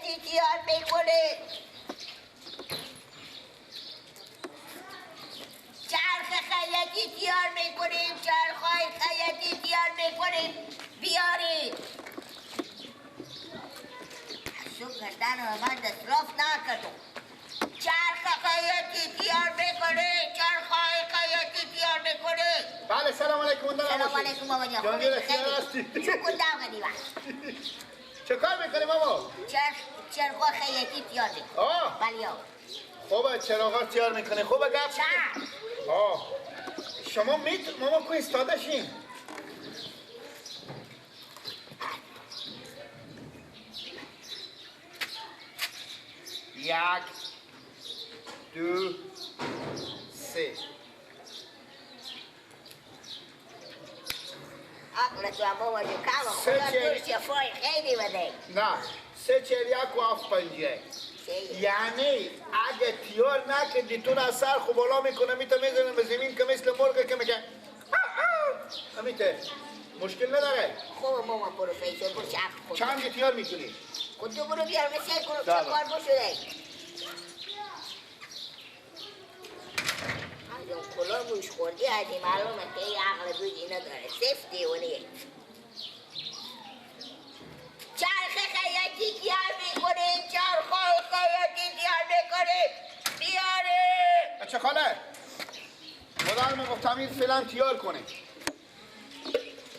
خیاطی تیار میکنه، چرخ خیاطی تیار میکنیم، چرخهای خیاطی تیار میکنیم بیارید. شو گردن من اصراف نکردم. چرخ خیاطی تیار میکنه، چرخهای خیاطی تیار میکنه. بله سلام علیکم. سلام علیکم بابا جان. جان دیگه هستی؟ چه کندم قدیما. چه کار میکنی بابا؟ چرخ خیاطی تیار میکنه. آه بله. خوبه چراغا تیار میکنه. خوبه گپ. چرخ. آه شما ماما کو ایستاده شین؟ یک دو سه. عقل تو هم بابا جو کم خدا توش یه فای خیلی بده. نه سه چهر یک و هفت پنجه. یعنی اگه تیار نکردی تو را سر خوب بالا میکنه میتو میزنه به زمین که مثل مرغ که میگه همیته مشکل نداره. خوب ماما پروفیسور برو چرخ خود چند تیار میکنی؟ کدو برو بیار مثل چه کار بشده. از اون کلا موش خوردی از این معلومه که این عقل بودی نداره. صفر دیونه. چرخ خیاطی تیار میکنیم، چرخ خیاطی تیار میکنیم بیاره. بچه خاله مدار ما گفتم فلان تیار کنه.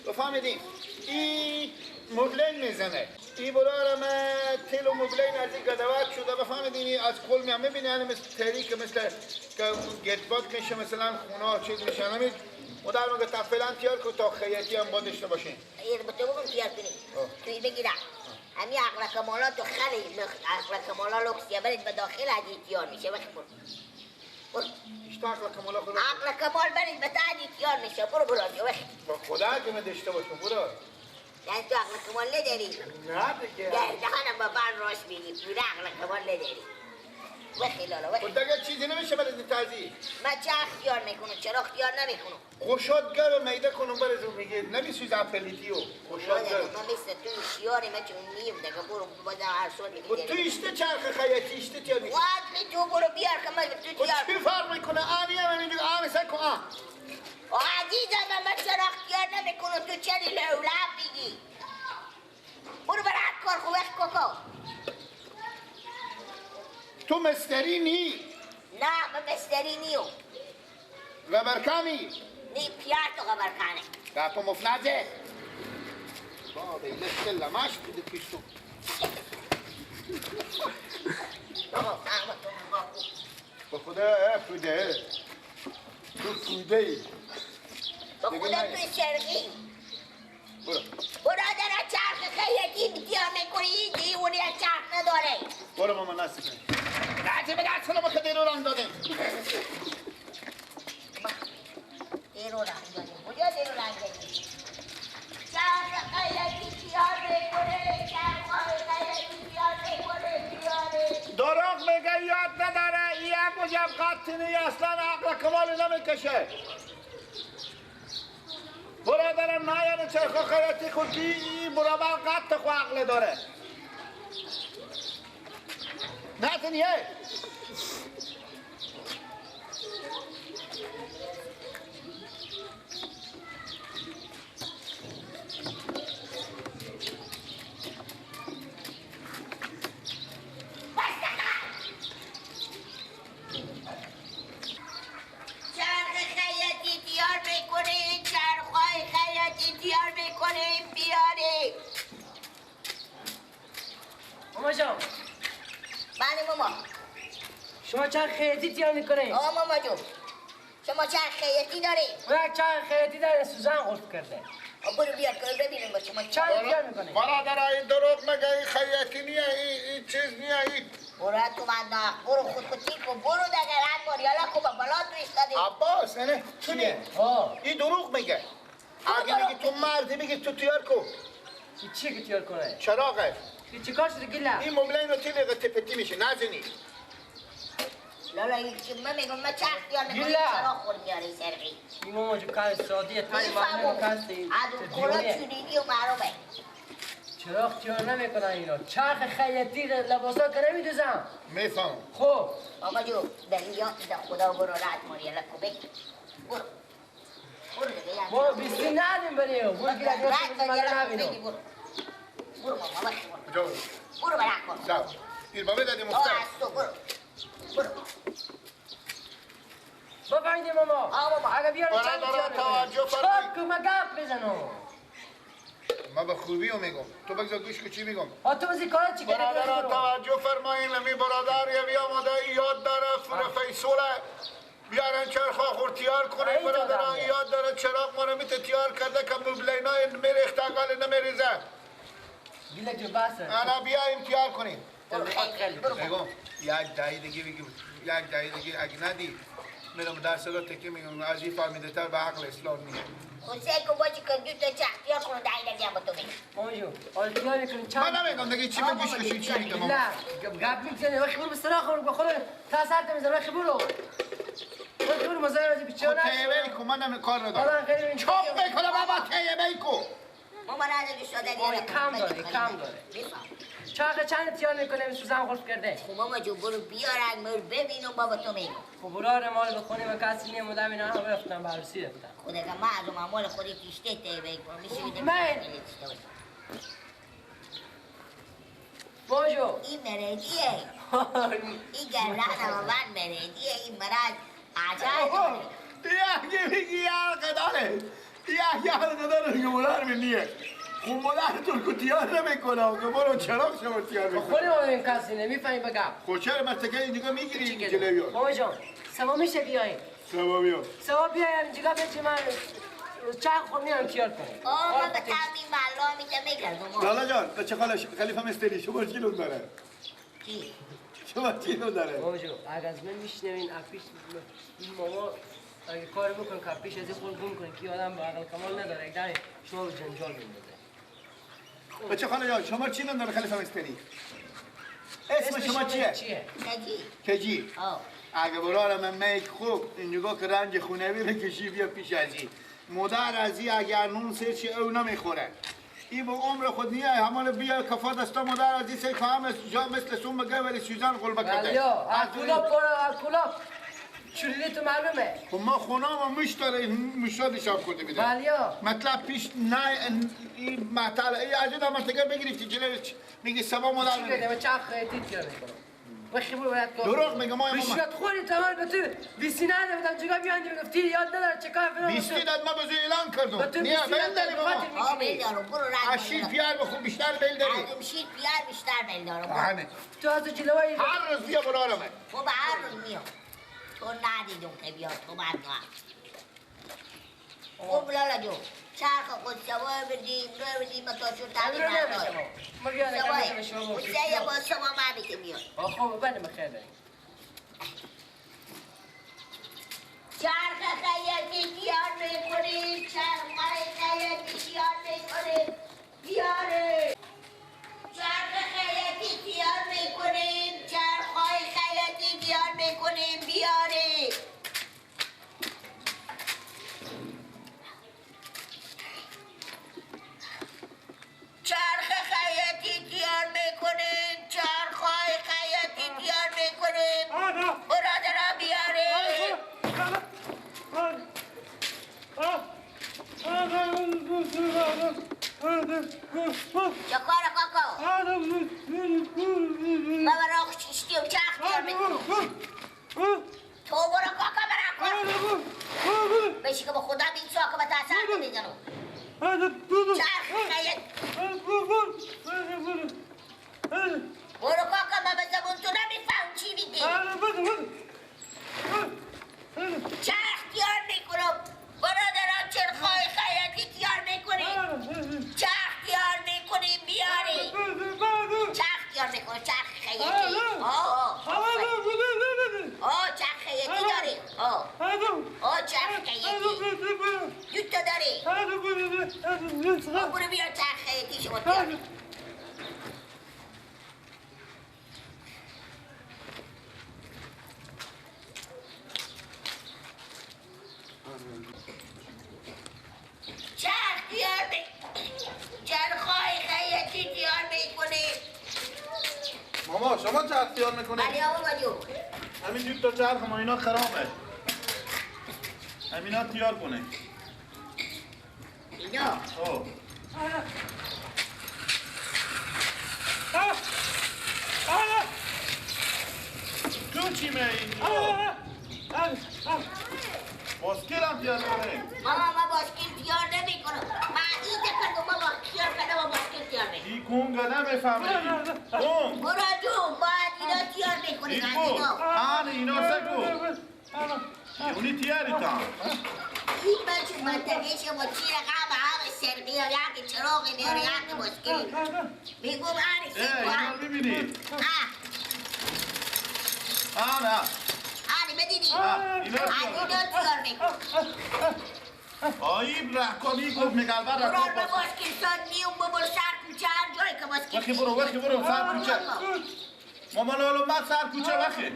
بفهمیدیم این مبلین میزنه. این برارم تیل و مبلین از این گدوات شده. بفهمیدین از کل میام میبینی یعنی مثل تری که مثل گتباد میشه مثلا خونه چیز میشه. نمید مدار ما گفتم فلان تیار کن تا خیاطی هم با داشته باشین. این بطه بگم تیار کنیم توی بگیرم همی عقل کمالا تو خری عقل کمالا لوکسیه برید به داخل عدی تیار میشه. بخی برو اشتا عقل کمالا خدا عقل کمال برید به عدی تیار میشه. برو بخی با خدا که من داشته باشم. برو یعنی تو عقل کمال نداری؟ نه دیگه دهنم با بر راش میگی پوره عقل کمال نداری. بخی لالا بخی. خود دیگه چیزی نمیشه برد تازی. من چه اختیار میکنم چرا اختیار نمیکنم. خوشادگر و میده کنم برزون میگه نمیسوز اپلیتیو خوشادگر. من مثل توی شیاری من چون نیم دیگه برو بازم هر سوال و تو ایشته چرخ خیاطی ایشته تیار میکنه. واد تو برو بیار که من تو تیار چی فرق میکنه؟ آنی هم میگه آنی سکو آن. عزیزم من چرا اختیار نمیکنم تو چری لولب میگی. برو برای کار خوبه کوکو. تو مستری نی؟ نه من مستری نیو. غبرکانی؟ نی پیار تو غبرکانه. گپا مفنزه؟ بابا ایلسته لماش بده پیشتو. بابا فهمت تو نگاه کن. با خدا پوده. تو پوده ای. با خدا توی شرقی. برو. برادر چرخ خیاطی بیار میکنی دیونی چرخ نداره. برو ماما نسی کنی. راجع به دست کنم که دیرو رنگ دادیم. دیرو رنگ دادیم. کجا دیرو رنگ دادیم؟ چرخ خیاطی بیار میکنه. چرخ خیاطی بیار میکنه بیاره. دروغ میگه یاد نداره. یک و جب قطعنی اصلا عقل کمال نمیکشه. برادرم نه یعنی چرخ خیاطی خودی این برابر قط خو عقل داره. نه تنیه. تیار میکنیم بیاری. ماما جان. بله ماما. شما چند خیاطی تیار میکنه؟ آه ماما جون. شما چند خیاطی داری؟ من چند خیاطی داره سوزن غرف کرده. برو بیار که ببینیم با شما چند تیار میکنه؟ برادر این دروغ میگه این خیاطی نیه این چیز نیه این. برو تو من برو خودی کن برو دیگه رد بار یالا خوبه بالا تو ایستادی. عباس نه چیه؟ این دروغ میگه. اگه میگی تو مردی میگی تو تیار کن. این چیه که تیار کنه؟ چراغه. این چیکار شده گیلا؟ این مبلین رو تیلقه تپتی میشه نزنی. لالا این چی من میگم من چه اختیار میکنی چرا خور میاری سرقی. این ماما جو کار سادیه تایی معنی رو کسته ادو کلا چونینی و معرومه. چرا اختیار نمیکنن اینا؟ چرخ خیاطی لباسا که نمیدوزن؟ میفهم. خب آقا جو در اینجا خدا برو رد ماری لکو بگی برو برو دیگه یعنی ما بیستی ندیم بریم برو گیر از رد ماری من لکو بگی نبینم برو برو ماما بخی برو جو برو برک کن سب این بابه دادی آه مختار از تو برو برو بفهمیدی ماما آه بابا. اگه بیاره برادران، چند توجه فرمایید. چاپ که من گپ بزنم ما به خوبی رو میگم تو بگذار گوش که چی میگم تو بزی کارا چی کنی برادران توجه فرمایین لمی برادر یوی آماده یاد داره فور فیصوله بیارن چرخا خور تیار کنه ای برادران دادم. یاد داره چراغ ما رو میته تیار کرده که مبلینای میریخته اقل نمیریزه گیله جو بسه انا بیایم تیار کنیم برو خیلی برو بگم یک دهی دیگه بگیم یک دهی دیگه اگه ندی میرم در سلو تکی میگم از این فهمیده تر به عقل اسلام نیست حسین کو بچی که دو تا چختیار کنو دایی نگیم با تو بگی ماما جو آلتیار میکنی چند من نمیگم دیگه چی بگوش کشی چی میگم نه گپ میزنی وقتی برو به سراغ برو بخور تاثیر میزنی وقتی برو برو مزایا از بیچاره خود تیبه کو من نمی کار ندارم حالا خیلی چوب میکنه بابا تیبه کو ماما رازه دوست داری آه، کم داره، کم داره. بفهم چاق چند تیار میکنه سوزن خورد کرده خب ماما جو برو بیارن مر ببینم بابا تو میگم خب برار مال بخونیم و کسی نمودم اینا همه رفتن به عروسی رفتن خدا که معلومه مال خودی تیشته تیبه کنم میشه بیده من. باجو این مرضیه این گردن من مرضیه این مرض عجایبه یه میگی یه حلقه داره یه حلقه داره که مولار منیه خب مولار ترکو تیار نمیکنه که برو چراغ شما تیار میکنه خودی ما ببین کسی نمیفهمی بگم خب چرا مرتکه اینجا میگیری چی این کنی؟ جلویات بابا جان سوا میشه بیاییم سوا بیام سوا بیایم اینجا بچه من چند خود میام تیار کنیم آه من به تمیم ملا میگه میگردم لالا جان بچه خالش خلیفه مستری شما چی لون داره؟ کی؟ شما چی لون داره؟ بابا جان اگه از من میشنوین اپیش این ماما اگه کار بکن که اپیش از این خود گم کنه که آدم با عقل کمال نداره یک دانی شما رو جنجال میندازه بچه خاله جان شما چی لون داره خلیفه مستری؟ اسم شما چیه؟ نجی کجی آه اگه برای من میک خوب اینجا که رنج خونه بکشی بیا پیش ازی مادر ازی اگر نون سرچی او نمیخوره این با عمر خود نیه همان بیا کفا دستا مادر ازی سر که هم جا مثل سوم بگه ولی سوزن قلبه کرده بلیا اکولا برو اکولا چولیلی تو معلومه خب ما خونه ما مش داره مشاد حساب کرده میده بلیا مطلب پیش نه این مطلب ای عجب مرتکه بگرفتی جلوش میگی سبا مادر چی بده من چه خیلی تیار میکنم بخی برو باید کار دروغ میگم ما رشوت خوری تمام به تو بیستی نده بودم چگاه بیاندی میگفتی یاد نداره چه کار فرام بیستی داد ما بزو اعلان کردم به تو نیا بیستی بیل داد داری بابا آه بیل دارم برو رنگ اشیر پیار بخون بیشتر بیل داری از شیر پیار بیشتر بیل دارم همه تو از جلوی هر روز بیا برا من خب هر روز میام تو ندیدم که بیا تو من خب لالا جو چرخ خود سوای بدیم رو بدیم تا چون تعلیم ندار سوای حسین با سوا من که میاد خب بنده بخیر داریم چرخ خیاطی تیار میکنیم چرخ خیاطی تیار میکنیم بیاره چرخ خیاطی تیار میکنیم چرخ خیاطی تیار میکنیم بیاره چرخ خیاطی تیار میکنیم چرخ خیاطی تیار میکنیم برادرها بیاره چه کار کاکا؟ بابا را خوشیشتی و چرخ تیار میکنیم تو برو کاکا برا کن بشی که با خدا بین ساکه با تاثر نمیزنم چرخ خیاطی برو کاکا من به زبون تو نمیفهم چی میگی چرخ تیار میکنم برادران چرخای خیاطی تیار میکنیم چرخ تیار میکنیم بیاری چرخ تیار میکنیم چرخ خیاطی آه چرخ خیاطی داری آه چرخ خیاطی دو تا داری برو بیار چرخ خیاطی شما تیار چرخ تیار چرخای خیاطی شما چرخ تیار میکنه؟ ولی آقا جو همین تا چرخ ما اینا خرابه همینا تیار کنه اینا تو چی می اینجا؟ باسکل هم تیار کنه ماما ما باسکل تیار نمی کنم من این دفعه ما تیار کنم و باسکل تیار میکنم ای کنگا نمیفهمه کنگ برا جو باید اینا تیار میکنی ای از کو اینا اینا سکو اونی تیاری تا این بچه منطقه شما چی رقم همه سرقی یا یکی چراغی میاره یکی باسکلی میگم آنی سکو اینا ببینید نه آنی بدیدی اینا تیار میکنم آیب رهکانی گفت میگل بر برار با باسکل ساد نیوم ببر سر کوچه هر جایی که باسکل وقی برو سر کوچه ماما لالو من سر کوچه وقی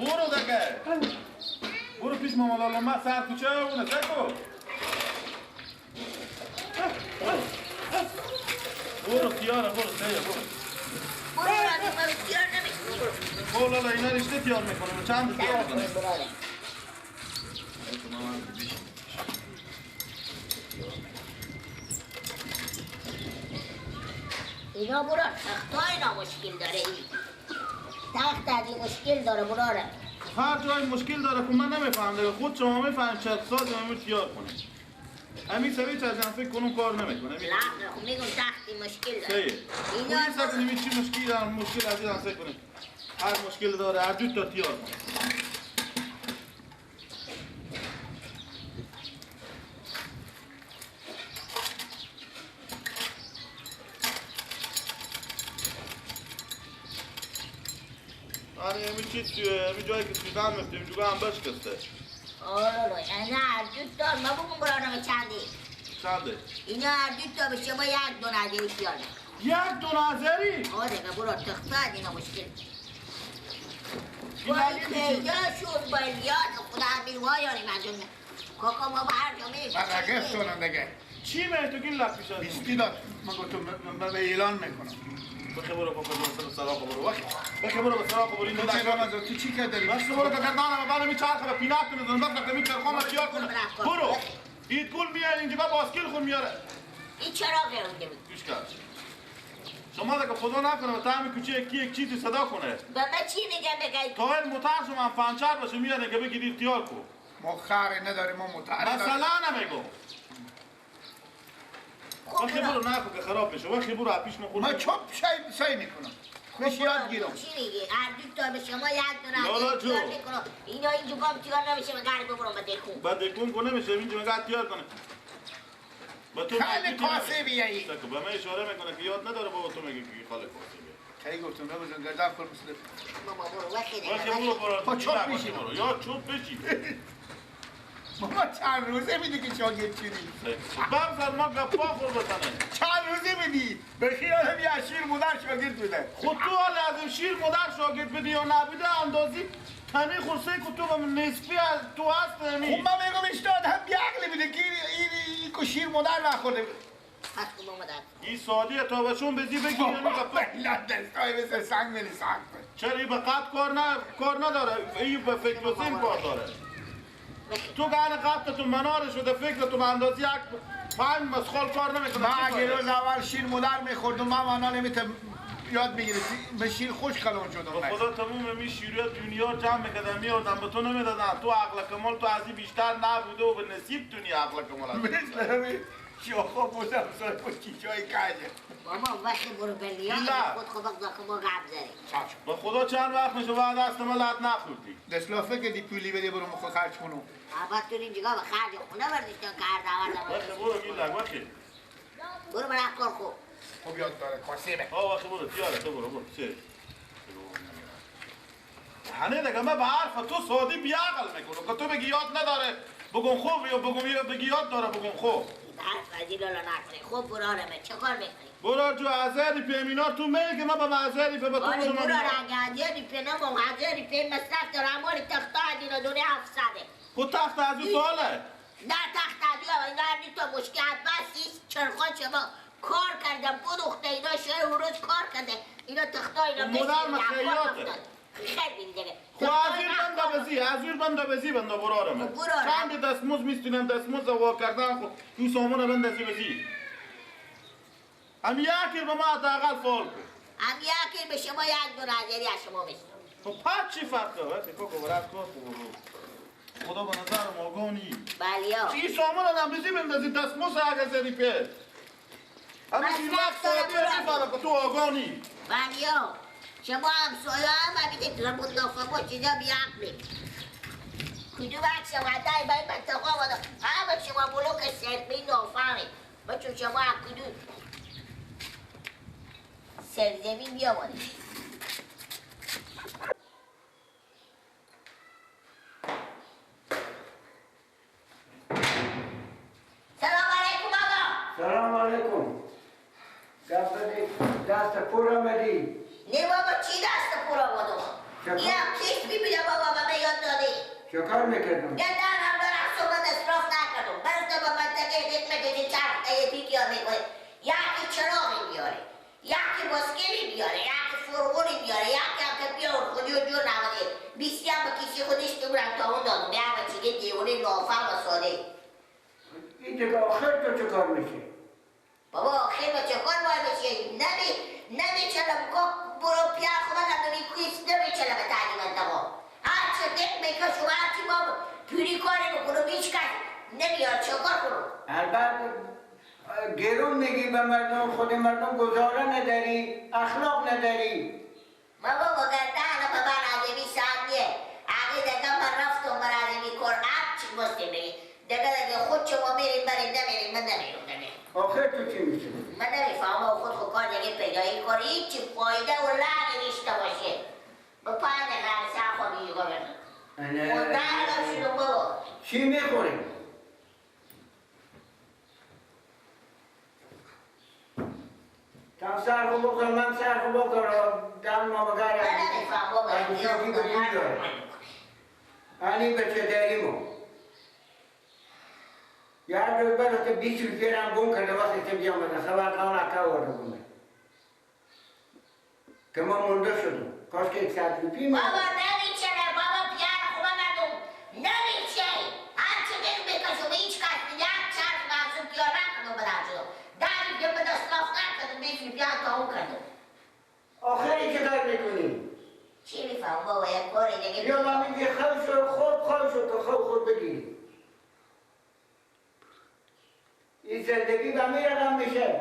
برو دکه برو پیش ماما لالو من سر کوچه اونه سکو برو تیاره برو سیه برو رادیو من تیار نمیکنم برو لالا اینا رشته تیار میکنه چند تیار میکنه اینا برار تخت اینا مشکل داره این تخت ازی مشکل داره براره هر جای مشکل داره که من نمیفهم دیگه خود شما میفهم چرخ ساز همین تیار کنه همین سوی چه از فکر کنم کار نمیکنه لا خب میگم تختی مشکل داره سیه اینا این سکن همین چی مشکل داره مشکل از این سکن کنه هر مشکل داره هر دو تا تیار کنه آره همین چیز همین جایی که سیدان میفتیم جوگا هم بشکسته آره اینا هر دو تا ما بگم برارم چنده؟ اینا هر دو تا به شما یک دو نظری تیار یک دو نظری؟ آره که برار تخت از اینا مشکل این وای نظری چی؟ خیلی شد بالیات خدا همین وایاریم از اون کاکا ما به هر جا میریم من رگفت کنم دیگه چی می تو گیل لب پیشاد؟ بیستی داد من گفتم من به اعلان میکنم بخی برو کاکا برو سراغ برو بخی برو به سراغ برو این دو دکتر تو چی کردی؟ بس برو که گردانم بعد می چرخه به پینات کنه بس وقتی می چرخام تیار کنه برو ایت کول میاره اینجا باسکل خون میاره این چراغه اونجا بود گوش کرد شما دیگه خدا نکنه و تعمی کوچه یک چیزی صدا کنه به من چی میگم بگید تایل موتر شما پنچر باشه میاره که بگید اختیار کن ما خری نداریم ما متعرض مثلا نمیگم وقتی برو نکن که خراب بشه وقتی برو پیش ما ما چوب سعی میکنم خوش یاد گیرم چی میگی؟ هر دو تا به شما یک لالا دونه جو. تیار میکنم اینا اینجا هم تیار نمیشه من گرد ببرم به دکون بعد دکون کنه میشه اینجا مگه تیار کنه با تو خیلی کاسه بیایی به من اشاره میکنه که یاد نداره بابا تو میگی که خاله کاسه بیایی کی گفتم بگوزن گردن خور مثل بابا برو وقتی وقتی دیگه برو با چوب نباشه بشی. برو یا چوب بشی ما چند روزه میدی که شاگرد چیدی بغزر ما گپا خور بزنه چند روزه میدی به خیالم یه شیر مادر شاگرد بوده خود تو حال از این شیر مادر شاگرد بدی یا نبیده اندازی تنی خورسه که تو به نسبی از تو هست خب نمی من میگم اشتاد هم بیعقلی بوده که این که شیر مادر نخورده پس کن بابا داد این سادیه تا بهشون بدی بگی یعنی گپا بلد دستای مثل سنگ میری سنگ چرا این به قد کار نداره این به فکر و سین کار داره تو گل قدتون مناره شده فکرتون به اندازی یک 5 مسخال کار نمیکنه من اگه روز اول شیر مادر میخوردم من وانا نمیتونم یاد بگیره به شیر خوش کلون شدم به خدا تموم می شیریه دنیا جمع میکردن میاردن به تو نمیدادن تو عقل کمال تو از این بیشتر نبوده و به نصیب تونی عقل کمال از مثل همین شاخا بودم سای با چیچای کجه بابا وقتی برو بلیان ایلا. خود خود بگذار که ما گپ زنیم به خدا چند وقت میشه بعد دست ملت نخوردی دستلافه که دی پولی بده برو مخو خرج کنم اول تو این جگه به خرج خونه بردیشتن که هر دعوت وقتی برو گیلک وقتی برو برای کار خوب خوب یاد داره کاسبه وقتی برو تیاره تو برو چه هنه دیگه من به حرف تو سادی بیعقل میکنم که تو بگی یاد نداره بگم خوب یا بگی یاد داره بگم خوب حرف از این لالا نکنی خوب برارمه چه کار میکنی؟ برو جو عزیزی پیمینار تو میگه که من به عزیزی به تو آره بزنم برار اگه هزاری پی نمو هزاری پی مصرف داره اموری تختا دینا دونه 700 خود تخت از این سواله نه تخت و نه تو مشکل بسیست چرخا شما کار کردم بدوخته اینا شه و روز کار کرده اینا تختا اینا مدار مخیاته خیلی دیگه خو ازیر بنده بزی بنده برارم چند دستموز میستونم دستموز وا کردن خو این سامونه بنده بزی هم یکی به ما حداقل فال کن هم یکی به شما یک دو نظری از شما بشتم خب پس چی فرقه وقتی که برات کار خدا به نظر ماگانی بلیا این سامونه هم بزی بندازی دستموز اگه زدی پیش همین این وقت ساعتی هستی فرقه تو آگانی بلیا شما هم سایه هم همینه تو مدافع با چیزا بیاق بید کدو وقت شما دای باید منطقه بودا همه شما بلوک سرمی نافهمه بچون شما هم کدو سرزمین بیا بوده سلام علیکم آقا سلام علیکم دست پر آمدی نه بابا چی دست پورا بودو چکار؟ اینم کش ببینه بابا به یاد داده چه کار میکردم؟ یه در هم برم صبح اصراف نکردم برسته با منطقه دیت مگه چرخ ایتی کیا میکنه یکی چراغی بیاره یکی باسکلی بیاره یکی فرغونی بیاره یکی هم که بیار خودی و جور نماده بیستی هم با کسی خودش دورم تا اون دادم به همه چیگه دیونه نافر و ساده این دیگه آخر تو چه کار میشه؟ بابا آخر با چه کار باید بشه نمیچلم که برو پیار خوبه نمی کویست نمیچلم به تعلیم انتقا هرچه دک میکن شما هرچی ما پیری کاری بکنو بیچ کن نمیار چه کار کنو البته گرون میگی به مردم خود مردم گزاره نداری اخلاق نداری بابا بگردن به من عظیمی سهمیه اگه دیگه من رفتم من عظیمی کار چی بستیم بگی دیگه خود شما میریم بریم نمیریم من نمیرم دیگه آخر تو چی میشه؟ من نمیفهم خود کار دیگه پیدایی کاری هیچی فایده و لعنی نیشته باشه با پای نگرد سر خودی یوگا برن خود نگرد شدم بابا چی میخوری؟ تم سر خوب بکن من سر خوب بکن دم ما من بگرد نمیفهم بابا اگه شاکی به این داره اینی به چه داریمو یاد روز برای که 20 روپیه هم گم کرده وقتی که بیام بده خبر کان اکا ورده بونه که ما مونده شدم کاش که 100 روپیه بابا من نمیچه بابا پیار خوبه مردم نمیچه هرچی دل بکشم هیچ کس یک چرخ محصول پیار نکنم بدن شدم داری بیم به دستاف نکردم 20 روپیه هم تا اون کردم آخری چه کار میکنی؟ چی میفهم بابا یک کاری دیگه یا من میگه خواه شد خواه شد که خواه خود بگیری این زندگی به می رقم میشه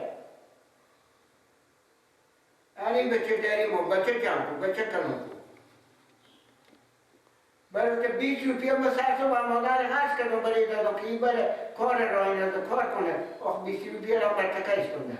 یعنی بچه داریم و بچه جمع کن بچه کنم برای که 20 روپیه مسرس و مادر خرج کردم برای دادم که این برای کار رای نده کار کنه آخ 20 روپیه را برتکش کنه